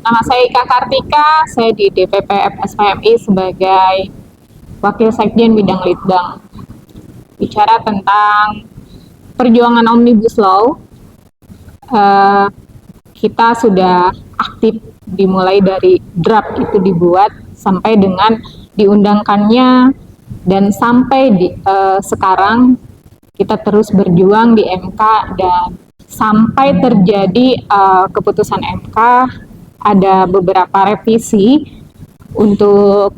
Nama saya Ika Kartika, saya di DPP FSPMI sebagai Wakil Sekjen Bidang Litbang. Bicara tentang perjuangan Omnibus Law, kita sudah aktif dimulai dari draft itu dibuat sampai dengan diundangkannya, dan sampai sekarang kita terus berjuang di MK, dan sampai terjadi keputusan MK. Ada beberapa revisi untuk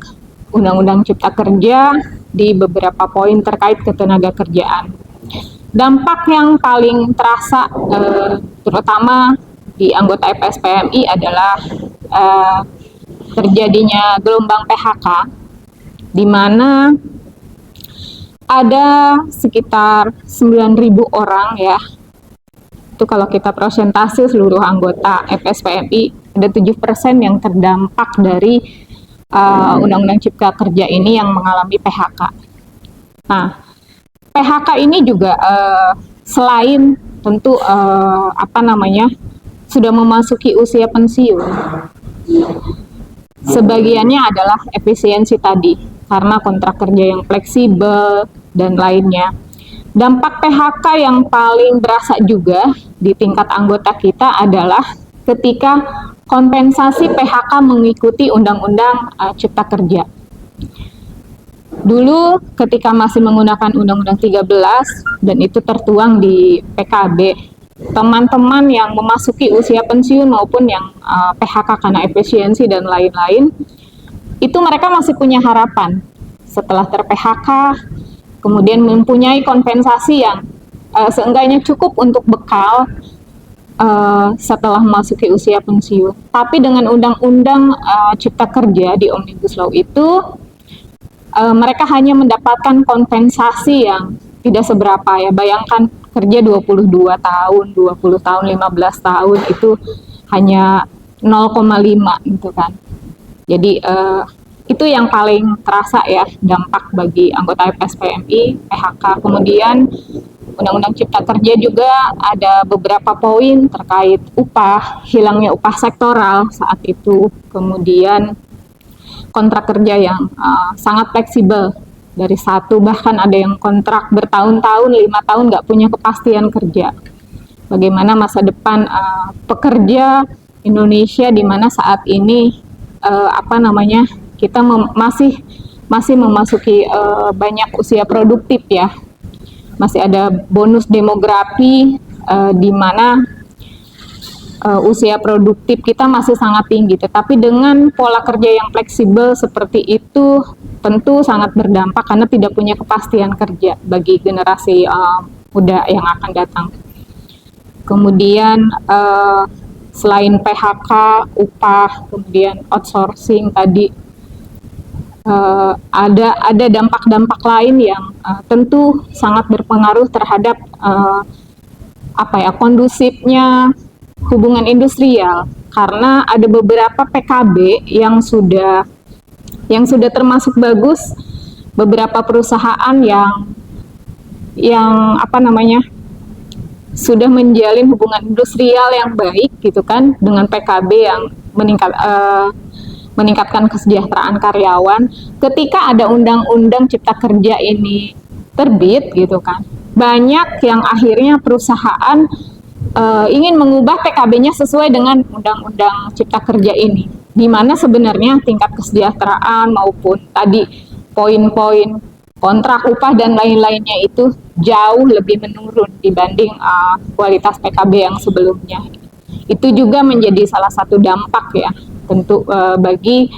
Undang-Undang Cipta Kerja di beberapa poin terkait ketenaga kerjaan. Dampak yang paling terasa terutama di anggota FSPMI adalah terjadinya gelombang PHK, di mana ada sekitar 9.000 orang ya. Itu kalau kita persentase seluruh anggota FSPMI, ada 7% yang terdampak dari Undang-Undang Cipta Kerja ini yang mengalami PHK. Nah, PHK ini juga selain tentu sudah memasuki usia pensiun, sebagiannya adalah efisiensi tadi, karena kontrak kerja yang fleksibel dan lainnya. Dampak PHK yang paling berasa juga di tingkat anggota kita adalah ketika kompensasi PHK mengikuti Undang-Undang Cipta Kerja. Dulu ketika masih menggunakan Undang-Undang 13 dan itu tertuang di PKB, teman-teman yang memasuki usia pensiun maupun yang PHK karena efisiensi dan lain-lain, itu mereka masih punya harapan setelah ter-PHK, kemudian mempunyai kompensasi yang seenggaknya cukup untuk bekal setelah memasuki usia pensiun. Tapi dengan Undang-Undang Cipta Kerja di Omnibus Law itu, mereka hanya mendapatkan kompensasi yang tidak seberapa ya. Bayangkan kerja 22 tahun, 20 tahun, 15 tahun, itu hanya 0,5 gitu kan. Jadi itu yang paling terasa ya, dampak bagi anggota FSPMI, PHK. Kemudian Undang-Undang Cipta Kerja juga ada beberapa poin terkait upah, hilangnya upah sektoral saat itu. Kemudian kontrak kerja yang sangat fleksibel, dari satu bahkan ada yang kontrak bertahun-tahun, 5 tahun nggak punya kepastian kerja. Bagaimana masa depan pekerja Indonesia di mana saat ini kita masih memasuki banyak usia produktif ya, masih ada bonus demografi di mana usia produktif kita masih sangat tinggi. Tetapi dengan pola kerja yang fleksibel seperti itu tentu sangat berdampak karena tidak punya kepastian kerja bagi generasi muda yang akan datang. Kemudian selain PHK, upah, kemudian outsourcing tadi, ada dampak-dampak lain yang tentu sangat berpengaruh terhadap kondusifnya hubungan industrial, karena ada beberapa PKB yang sudah termasuk bagus, beberapa perusahaan yang sudah menjalin hubungan industrial yang baik gitu kan dengan PKB yang meningkatkan kesejahteraan karyawan. Ketika ada Undang-Undang Cipta Kerja ini terbit gitu kan, banyak yang akhirnya perusahaan ingin mengubah PKB-nya sesuai dengan Undang-Undang Cipta Kerja ini, di mana sebenarnya tingkat kesejahteraan maupun tadi poin-poin kontrak upah dan lain-lainnya itu jauh lebih menurun dibanding kualitas PKB yang sebelumnya. Itu juga menjadi salah satu dampak ya tentu bagi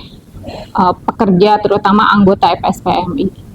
pekerja terutama anggota FSPMI.